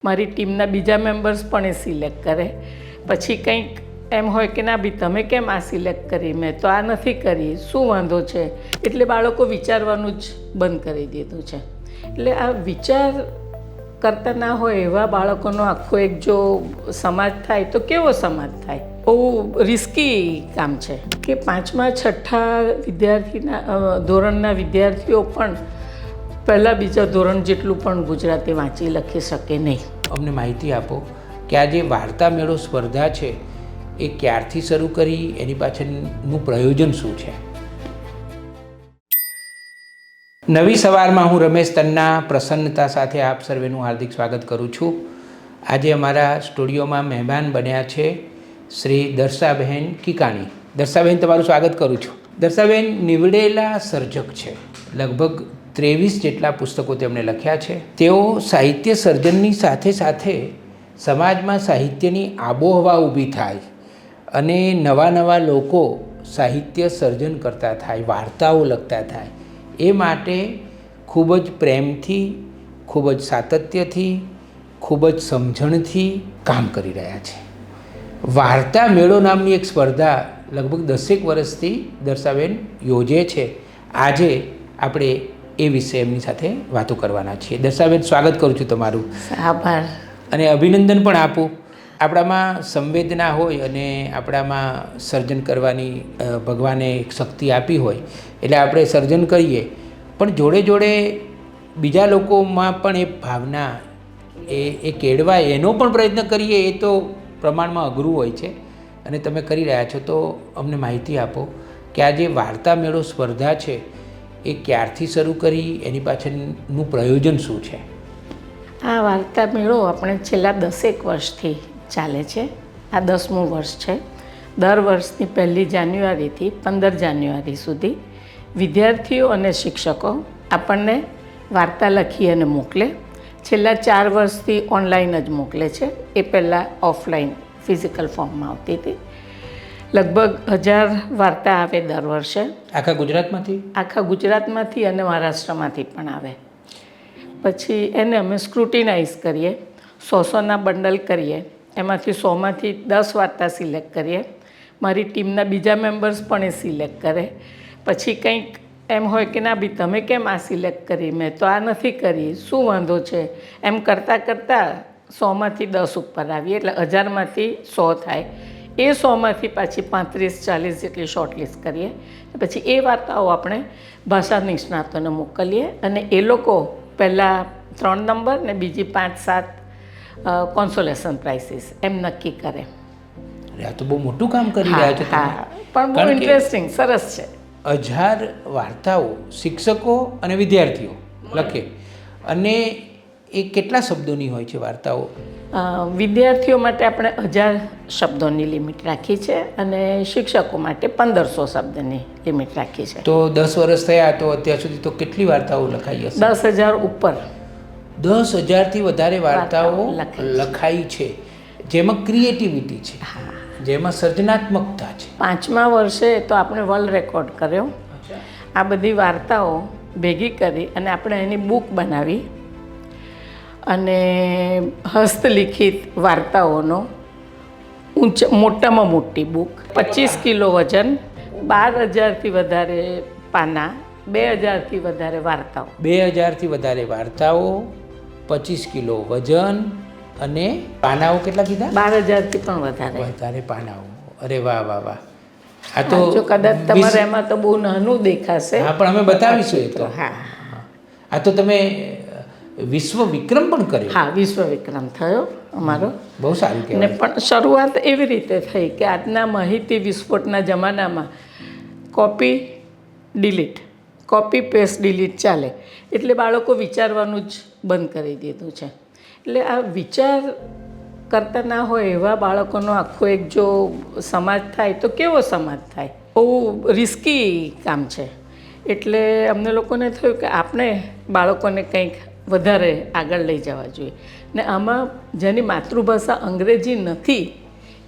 મારી ટીમના બીજા મેમ્બર્સ પણ એ સિલેક્ટ કરે. પછી કંઈક એમ હોય કે ના બી તમે કેમ આ સિલેક્ટ કરી, મેં તો આ નથી કરી, શું વાંધો છે? એટલે બાળકો વિચારવાનું જ બંધ કરી દીધું છે. એટલે આ વિચાર કરતા ના હોય એવા બાળકોનો આખો એક જો સમાજ થાય તો કેવો સમાજ થાય? બહુ રિસ્કી કામ છે કે 5મા 6ઠ્ઠા વિદ્યાર્થીના ધોરણના વિદ્યાર્થીઓ પણ પહેલાં બીજા ધોરણ જેટલું પણ ગુજરાતી વાંચી લખી શકે નહીં. અમને માહિતી આપો કે આ જે વાર્તા મેળો સ્પર્ધા છે એ ક્યારથી શરૂ કરી, એની પાછળનું પ્રયોજન શું છે? નવી સવારમાં હું રમેશ તન્ના પ્રસન્નતા સાથે આપ સર્વેનું હાર્દિક સ્વાગત કરું છું. આજે અમારા સ્ટુડિયોમાં મહેમાન બન્યા છે શ્રી દર્શાબહેન કિકાણી. દર્શાબહેન, તમારું સ્વાગત કરું છું. દર્શાબહેન નીવડેલા સર્જક છે. લગભગ 23 જેટલા પુસ્તકો તેમણે લખ્યા છે. તેઓ સાહિત્ય સર્જનની સાથે સાથે સમાજમાં સાહિત્યની આબોહવા ઊભી થાય અને નવા લોકો સાહિત્ય સર્જન કરતા થાય, વાર્તાઓ લખતા થાય, એ માટે ખૂબ જ પ્રેમથી, ખૂબ જ સાતત્યથી, ખૂબ જ સમજણથી કામ કરી રહ્યા છે. વાર્તા મેળો નામની એક સ્પર્ધા લગભગ 10 વર્ષથી દર્શાબેન યોજે છે. આજે આપણે એ વિશે એમની સાથે વાતો કરવાના છીએ. દર્શાબેન, સ્વાગત કરું છું તમારું. આભાર. અને અભિનંદન પણ આપું. આપણામાં સંવેદના હોય અને આપણામાં સર્જન કરવાની ભગવાને એક શક્તિ આપી હોય એટલે આપણે સર્જન કરીએ, પણ જોડે જોડે બીજા લોકોમાં પણ એ ભાવના એ કેળવાય એનો પણ પ્રયત્ન કરીએ. એ તો પ્રમાણમાં અઘરું હોય છે અને તમે કરી રહ્યા છો. તો અમને માહિતી આપો કે આ જે વાર્તા મેળો સ્પર્ધા છે એ ક્યારથી શરૂ કરી, એની પાછળનું પ્રયોજન શું છે? આ વાર્તા મેળો આપણે છેલ્લા 10 વર્ષથી ચાલે છે. આ 10મું વર્ષ છે. દર વર્ષની 1 જાન્યુઆરીથી 15 જાન્યુઆરી સુધી વિદ્યાર્થીઓ અને શિક્ષકો આપણને વાર્તા લખી અને મોકલે. છેલ્લા 4 વર્ષથી ઓનલાઈન જ મોકલે છે. એ પહેલાં ઓફલાઈન ફિઝિકલ ફોર્મમાં આવતી હતી. લગભગ 1000 વાર્તા આવે દર વર્ષે. આખા ગુજરાતમાંથી? આખા ગુજરાતમાંથી અને મહારાષ્ટ્રમાંથી પણ આવે. પછી એને અમે સ્ક્રુટિનાઇઝ કરીએ, 100ના બંડલ કરીએ. એમાંથી 100માંથી 10 વાર્તા સિલેક્ટ કરીએ. મારી ટીમના બીજા મેમ્બર્સ પણ એ સિલેક્ટ કરે. પછી કંઈક એમ હોય કે ના બી તમે કેમ આ સિલેક્ટ કરી, મેં તો આ નથી કરી, શું વાંધો છે? એમ કરતાં 100માંથી 10 ઉપર આવીએ એટલે 1000માંથી 100 થાય. એ 100માંથી પાછી 35-40 જેટલી શોર્ટલિસ્ટ કરીએ. પછી એ વાર્તાઓ આપણે ભાષા નિષ્ણાતોને મોકલીએ અને એ લોકો પહેલાં 3 નંબર ને બીજી 5-7 કોન્સોલેશન પ્રાઇસીસ એમ નક્કી કરે. આ તો બહુ મોટું કામ કરી રહ્યા છો. હા, પણ બહુ ઇન્ટરેસ્ટિંગ, સરસ છે. 1000 વાર્તાઓ શિક્ષકો અને વિદ્યાર્થીઓ લખે. અને એ કેટલા શબ્દોની હોય છે વાર્તાઓ? વિદ્યાર્થીઓ માટે આપણે 1000 શબ્દોની લિમિટ રાખી છે અને શિક્ષકો માટે 1500 શબ્દની લિમિટ રાખી છે. તો 10 વર્ષ થયા તો અત્યાર સુધી તો કેટલી વાર્તાઓ લખાઈ હશે? 10,000 ઉપર. 10,000થી વધારે વાર્તાઓ લખાઈ છે, જેમાં ક્રિએટિવિટી છે, જેમાં સર્જનાત્મકતા છે. 5મા વર્ષે તો આપણે વર્લ્ડ રેકોર્ડ કર્યો. આ બધી વાર્તાઓ ભેગી કરી અને આપણે એની બુક બનાવી અને હસ્તલિખિત વાર્તાઓનો મોટામાં મોટી બુક, 25 કિલો વજન, 12,000થી વધારે પાના, 2,000થી વધારે વાર્તાઓ. 2,000થી વધારે વાર્તાઓ, 25 કિલો વજન અને પાનાઓ કેટલા કીધા? 12,000થી પણ વધારે પાનાઓ. અરે વાહ વાહ વાહ! આ તો જો કદાચ તમારે એમાં તો બહુ નાનું દેખાશે. હા, પણ અમે બતાવીશું એ તો. હા, આ તો તમે વિશ્વ વિક્રમ પણ કર્યો. હા, વિશ્વ વિક્રમ થયો અમારો. બહુ સારું કહેવાય. ને પણ શરૂઆત એવી રીતે થઈ કે આજના માહિતી વિસ્ફોટના જમાનામાં કોપી પેસ્ટ ડિલીટ ચાલે. એટલે બાળકો વિચારવાનું જ બંધ કરી દીધું છે. એટલે આ વિચાર કરતા ના હોય એવા બાળકોનો આખો એક જો સમાજ થાય તો કેવો સમાજ થાય? બહુ રિસ્કી કામ છે. એટલે અમને લોકોને થયું કે આપણે બાળકોને કંઈક વધારે આગળ લઈ જવા જોઈએ. ને આમાં જેની માતૃભાષા અંગ્રેજી નથી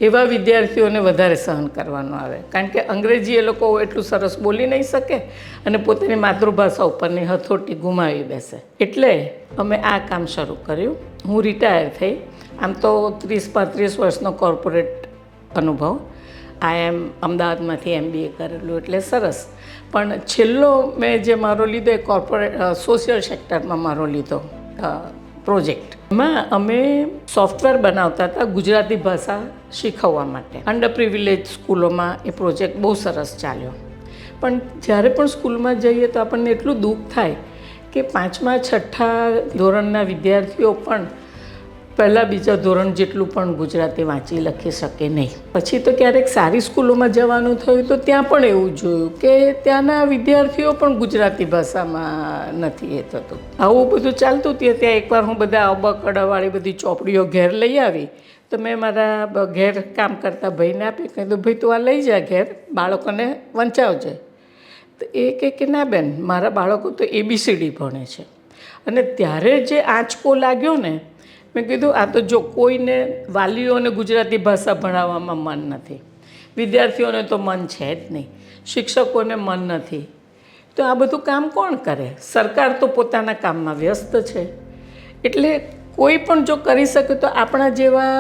એવા વિદ્યાર્થીઓને વધારે સહન કરવાનું આવે, કારણ કે અંગ્રેજી એ લોકો એટલું સરસ બોલી નહીં શકે અને પોતાની માતૃભાષા ઉપરની હથોટી ગુમાવી બેસે. એટલે અમે આ કામ શરૂ કર્યું હું રિટાયર થઈ. આમ તો 30-35 વર્ષનો કોર્પોરેટ અનુભવ. અમદાવાદમાંથી MBA કરેલું એટલે સરસ. પણ છેલ્લો મેં જે મારો લીધો એ કોર્પોરેટ સોશિયલ સેક્ટરમાં મારો લીધો પ્રોજેક્ટ. એમાં અમે સોફ્ટવેર બનાવતા હતા ગુજરાતી ભાષા શીખવવા માટે. અંડર પ્રિવિલેજ સ્કૂલોમાં એ પ્રોજેક્ટ બહુ સરસ ચાલ્યો. પણ જ્યારે પણ સ્કૂલમાં જઈએ તો આપણને એટલું દુઃખ થાય કે 5મા 6ઠ્ઠા ધોરણના વિદ્યાર્થીઓ પણ પહેલાં બીજા ધોરણ જેટલું પણ ગુજરાતી વાંચી લખી શકે નહીં. પછી તો ક્યારેક સારી સ્કૂલોમાં જવાનું થયું તો ત્યાં પણ એવું જોયું કે ત્યાંના વિદ્યાર્થીઓ પણ ગુજરાતી ભાષામાં નથી એ થતું. આવું બધું ચાલતું હતું. ત્યાં એકવાર હું બધા અબકડાવાળી બધી ચોપડીઓ ઘેર લઈ આવી તો મેં મારા ઘેર કામ કરતા ભાઈને આપી કીધું, ભાઈ તું આ લઈ જા ઘેર, બાળકોને વંચાવજે. તો એ કે ના બેન, મારા બાળકો તો ABCD ભણે છે. અને ત્યારે જે આંચકો લાગ્યો ને, મેં કીધું આ તો જો કોઈને વાલીઓને ગુજરાતી ભાષા ભણાવવામાં મન નથી, વિદ્યાર્થીઓને તો મન છે જ નહીં, શિક્ષકોને મન નથી, તો આ બધું કામ કોણ કરે? સરકાર તો પોતાના કામમાં વ્યસ્ત છે. એટલે કોઈ પણ જો કરી શકે તો આપણા જેવા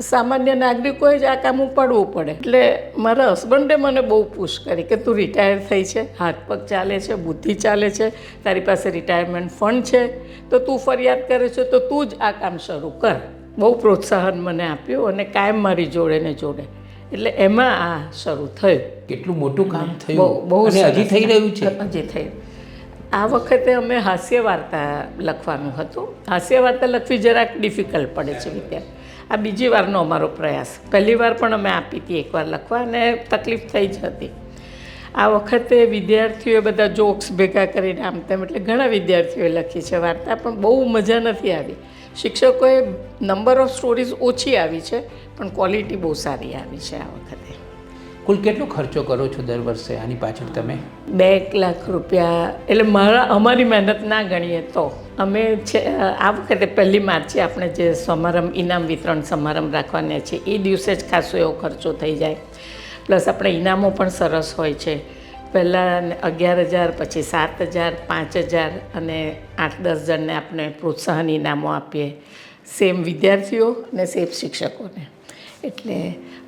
સામાન્ય નાગરિકોએ જ આ કામ ઉપાડવું પડે. એટલે મારા હસબન્ડે મને બહુ પુશ કરી કે તું રિટાયર થઈ છે, હાથ પગ ચાલે છે, બુદ્ધિ ચાલે છે, તારી પાસે રિટાયરમેન્ટ ફંડ છે, તો તું ફરિયાદ કરે છે તો તું જ આ કામ શરૂ કર. બહુ પ્રોત્સાહન મને આપ્યું અને કાયમ મારી જોડે ને જોડે. એટલે એમાં આ શરૂ થયું. કેટલું મોટું કામ થયું, બહુ હજી થઈ રહ્યું છે. હજી થઈ. આ વખતે અમે હાસ્ય વાર્તા લખવાનું હતું. હાસ્ય વાર્તા લખવી જરાક ડિફિકલ્ટ પડે છે વિદ્યાર્થી. આ બીજી વારનો અમારો પ્રયાસ. પહેલી વાર પણ અમે આપી હતી એકવાર લખવા અને તકલીફ થઈ જ હતી. આ વખતે વિદ્યાર્થીઓએ બધા જોક્સ ભેગા કરીને આમ તેમ એટલે ઘણા વિદ્યાર્થીઓએ લખી છે વાર્તા, પણ બહુ મજા નથી આવી. શિક્ષકોએ નંબર ઓફ સ્ટોરીઝ ઓછી આવી છે પણ ક્વોલિટી બહુ સારી આવી છે આ વખતે. કુલ કેટલો ખર્ચો કરો છો દર વર્ષે આની પાછળ તમે? 2 લાખ રૂપિયા. એટલે અમારી મહેનત ના ગણીએ તો અમે છે આ વખતે 1 માર્ચે આપણે જે સમારંભ ઇનામ વિતરણ સમારંભ રાખવાના છે એ દિવસે જ ખાસો એવો ખર્ચો થઈ જાય. પ્લસ આપણે ઇનામો પણ સરસ હોય છે. પહેલાં 11,000, પછી 7,000, 5,000 અને 8-10 જણને આપણે પ્રોત્સાહન ઇનામો આપીએ, સેમ વિદ્યાર્થીઓ અને સેમ શિક્ષકોને. એટલે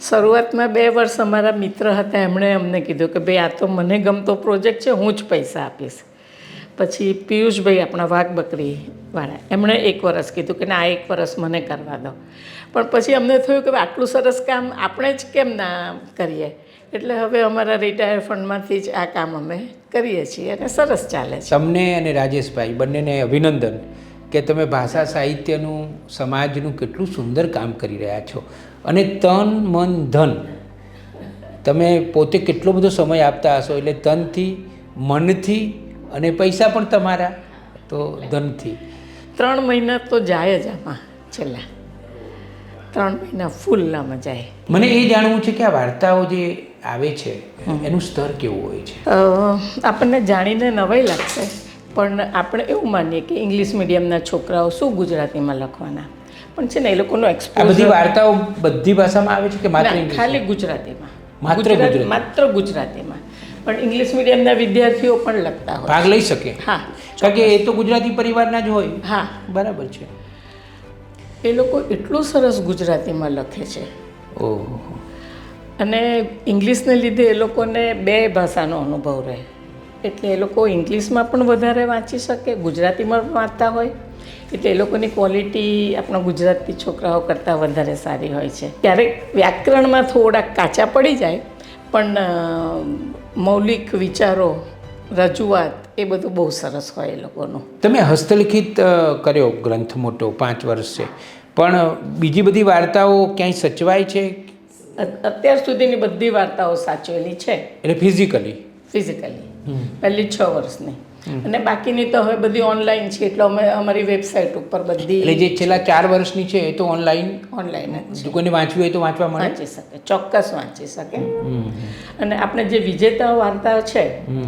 શરૂઆતમાં 2 વર્ષ અમારા મિત્ર હતા, એમણે અમને કીધું કે ભાઈ આ તો મને ગમતો પ્રોજેક્ટ છે, હું જ પૈસા આપીશ. પછી પિયુષભાઈ આપણા વાઘ બકરીવાળા, એમણે 1 વર્ષ કીધું કે ના 1 વર્ષ મને કરવા દો. પણ પછી અમને થયું કે આટલું સરસ કામ આપણે જ કેમ ના કરીએ. એટલે હવે અમારા રિટાયર ફંડમાંથી જ આ કામ અમે કરીએ છીએ અને સરસ ચાલે છે. તમને અને રાજેશભાઈ બંનેને અભિનંદન કે તમે ભાષા સાહિત્યનું, સમાજનું કેટલું સુંદર કામ કરી રહ્યા છો. અને તન મન ધન તમે પોતે કેટલો બધો સમય આપતા હશો. એટલે તનથી, મનથી અને પૈસા પણ તમારા, તો ધનથી 3 મહિના તો જાય જ આમાં. છેલ્લા 3 મહિના ફૂલ આમાં જાય. મને એ જાણવું છે કે આ વાર્તાઓ જે આવે છે એનું સ્તર કેવું હોય છે? આપણને જાણીને નવાઈ લાગશે, પણ આપણે એવું માનીએ કે ઇંગ્લિશ મીડિયમના છોકરાઓ શું ગુજરાતીમાં લખવાના, પણ છે ને એ લોકોનો આ બધી વાર્તાઓ બધી ભાષામાં આવે છે કે માત્ર ખાલી ગુજરાતીમાં? માત્ર ગુજરાતીમાં. પણ ઇંગ્લિશ મીડિયમના વિદ્યાર્થીઓ પણ લખતા હોય, ભાગ લઈ શકે. હા, કારણ કે એ તો ગુજરાતી પરિવારના જ હોય. હા, બરાબર છે. એ લોકો એટલું સરસ ગુજરાતીમાં લખે છે. ઓહો. અને ઇંગ્લિશને લીધે એ લોકોને 2 ભાષાનો અનુભવ રહે. એટલે એ લોકો ઇંગ્લિશમાં પણ વધારે વાંચી શકે, ગુજરાતીમાં પણ વાંચતા હોય. એટલે એ લોકોની ક્વોલિટી આપણા ગુજરાતી છોકરાઓ કરતાં વધારે સારી હોય છે. ક્યારેક વ્યાકરણમાં થોડાક કાચા પડી જાય, પણ મૌલિક વિચારો, રજૂઆત એ બધું બહુ સરસ હોય એ લોકોનું. તમે હસ્તલિખિત કર્યો ગ્રંથ મોટો 5 વર્ષ છે, પણ બીજી બધી વાર્તાઓ ક્યાંય સચવાય છે? અત્યાર સુધીની બધી વાર્તાઓ સાચવેલી છે. એટલે ફિઝિકલી પહેલી 6 વર્ષની, અને બાકીની તો હવે બધી ઓનલાઈન છે. એટલે અમે અમારી વેબસાઇટ ઉપર બધી, એટલે જે છેલ્લા 4 વર્ષની છે એ તો ઓનલાઈન જ જો કોઈને વાંચવી હોય તો વાંચવા મળે, વાંચી શકે, ચોક્કસ વાંચી શકે. અને આપણે જે વિજેતા વાર્તા છે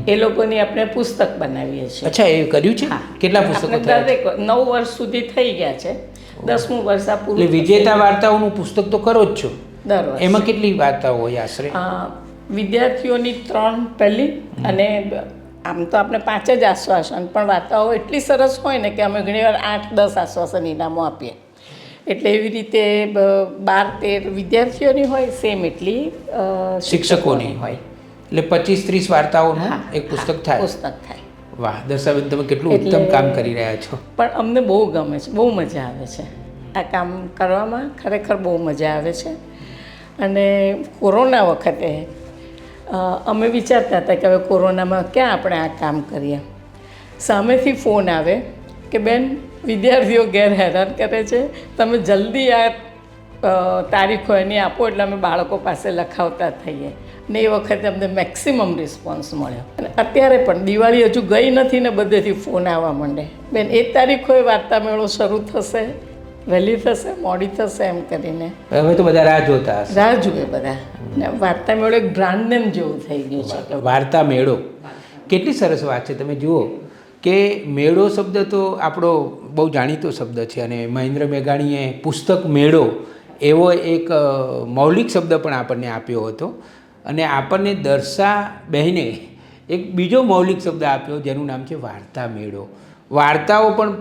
એ લોકોની આપણે પુસ્તક બનાવીએ છીએ. અચ્છા, એ કર્યું છે? કેટલા પુસ્તકો થયા? દરેક 9 વર્ષ સુધી થઈ ગયા છે. 10મું વર્ષ આ પૂરું. એટલે વિજેતા વાર્તાઓનું પુસ્તક તો કરો જ છો દર વર્ષે. એમાં કેટલી વાર્તાઓ હોય આશરે? વિદ્યાર્થીઓની 3 પહેલી અને આમ તો આપણે 5 જ આશ્વાસન, પણ વાર્તાઓ એટલી સરસ હોય ને કે અમે ઘણીવાર 8-10 આશ્વાસન ઇનામો આપીએ. એટલે એવી રીતે 12-13 વિદ્યાર્થીઓની હોય, સેમ એટલી શિક્ષકોની હોય. એટલે 25-30 વાર્તાઓનું એક પુસ્તક થાય. પુસ્તક થાય. વાહ દર્શાબેન, તમે કેટલું ઉત્તમ કામ કરી રહ્યા છો. પણ અમને બહુ ગમે છે, બહુ મજા આવે છે આ કામ કરવામાં, ખરેખર બહુ મજા આવે છે. અને કોરોના વખતે અમે વિચારતા હતા કે હવે કોરોનામાં ક્યાં આપણે આ કામ કરીએ. સામેથી ફોન આવે કે બેન વિદ્યાર્થીઓ હેરાન કરે છે, તમે જલ્દી આ તારીખો એની આપો એટલે અમે બાળકો પાસે લખાવતા થઈએ. ને એ વખતે અમને મેક્સિમમ રિસ્પોન્સ મળ્યો. અને અત્યારે પણ દિવાળી હજુ ગઈ નથી ને બધેથી ફોન આવવા માંડે, બેન એ તારીખોએ વાર્તા મેળો શરૂ થશે, વહેલી થશે, મોડી થશે એમ કરીને. હવે તો બધા રાહ જોતા હશે. રાહ જુએ બધા. ને વાર્તા મેળો એક બ્રાન્ડ નેમ જેવું થઈ ગયું છે. વાર્તા મેળો કેટલી સરસ વાત છે. તમે જુઓ કે મેળો શબ્દ તો આપણો બહુ જાણીતો શબ્દ છે, અને મહેન્દ્ર મેઘાણીએ પુસ્તક મેળો એવો એક મૌલિક શબ્દ પણ આપણને આપ્યો હતો. અને આપણને દર્શા બહેને એક બીજો મૌલિક શબ્દ આપ્યો જેનું નામ છે વાર્તા મેળો. વાર્તાઓ પણ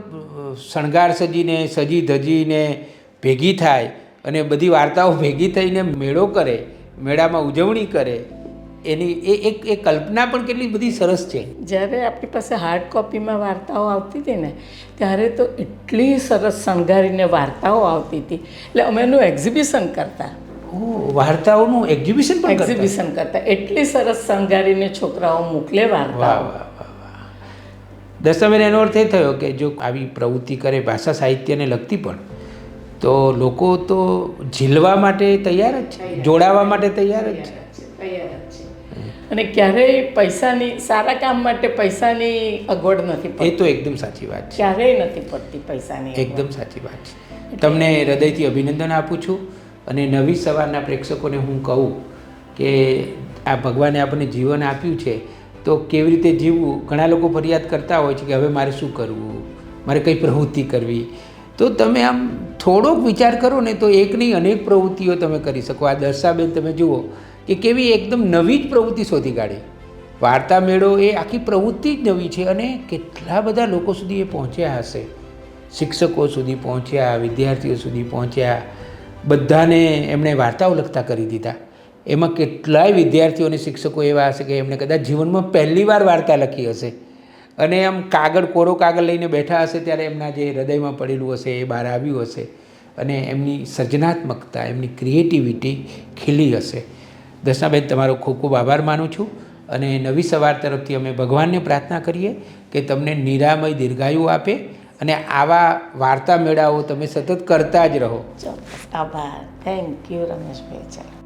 શણગાર સજીને સજી ધજીને ભેગી થાય અને બધી વાર્તાઓ ભેગી થઈને મેળો કરે, મેળામાં ઉજવણી કરે, એની એ કલ્પના પણ કેટલી બધી સરસ છે. જ્યારે આપણી પાસે હાર્ડ કોપીમાં વાર્તાઓ આવતી હતી ને ત્યારે તો એટલી સરસ શણગારીને વાર્તાઓ આવતી હતી. એટલે અમે એનું એક્ઝિબિશન કરતા. વાર્તાઓનું એક્ઝિબિશન કરતા એટલી સરસ શણગારીને છોકરાઓ મોકલે વાર્તાઓ. દર્શાબેન, એનો અર્થ એ થયો કે જો આવી પ્રવૃત્તિ કરે ભાષા સાહિત્યને લગતી પણ, તો લોકો તો ઝીલવા માટે તૈયાર જ છે, જોડાવા માટે તૈયાર જ છે. અને ક્યારેય પૈસાની સારા કામ માટે પૈસાની અગવડ નથી પડતી. એ તો એકદમ સાચી વાત છે. ક્યારેય નથી પડતી પૈસાની. એકદમ સાચી વાત છે. તમને હૃદયથી અભિનંદન આપું છું. અને નવી સવારના પ્રેક્ષકોને હું કહું કે આ ભગવાને આપણને જીવન આપ્યું છે, તો કેવી રીતે જીવવું. ઘણા લોકો ફરિયાદ કરતા હોય છે કે હવે મારે શું કરવું, મારે કઈ પ્રવૃત્તિ કરવી. તો તમે આમ થોડોક વિચાર કરો ને તો એક નહીં અનેક પ્રવૃત્તિઓ તમે કરી શકો. આ દર્શાબેન તમે જુઓ કે કેવી એકદમ નવી જ પ્રવૃત્તિ શોધી કાઢી. વાર્તા મેળો એ આખી પ્રવૃત્તિ જ નવી છે, અને કેટલા બધા લોકો સુધી એ પહોંચ્યા હશે. શિક્ષકો સુધી પહોંચ્યા, વિદ્યાર્થીઓ સુધી પહોંચ્યા, બધાને એમણે વાર્તાઓ લખતા કરી દીધા. એમાં કેટલાય વિદ્યાર્થીઓ અને શિક્ષકો એવા હશે કે એમણે કદાચ જીવનમાં પહેલી વાર વાર્તા લખી હશે, અને આમ કોરો કાગળ લઈને બેઠા હશે ત્યારે એમના જે હૃદયમાં પડેલું હશે એ બહાર આવ્યું હશે, અને એમની સર્જનાત્મકતા, એમની ક્રિએટિવિટી ખીલી હશે. દર્શનાબેન, તમારો ખૂબ ખૂબ આભાર માનું છું. અને નવી સવાર તરફથી અમે ભગવાનને પ્રાર્થના કરીએ કે તમને નિરામય દીર્ઘાયુ આપે, અને આવા વાર્તા મેળાઓ તમે સતત કરતા જ રહો. આભાર. Thank you Rameshbhai. ચાલો.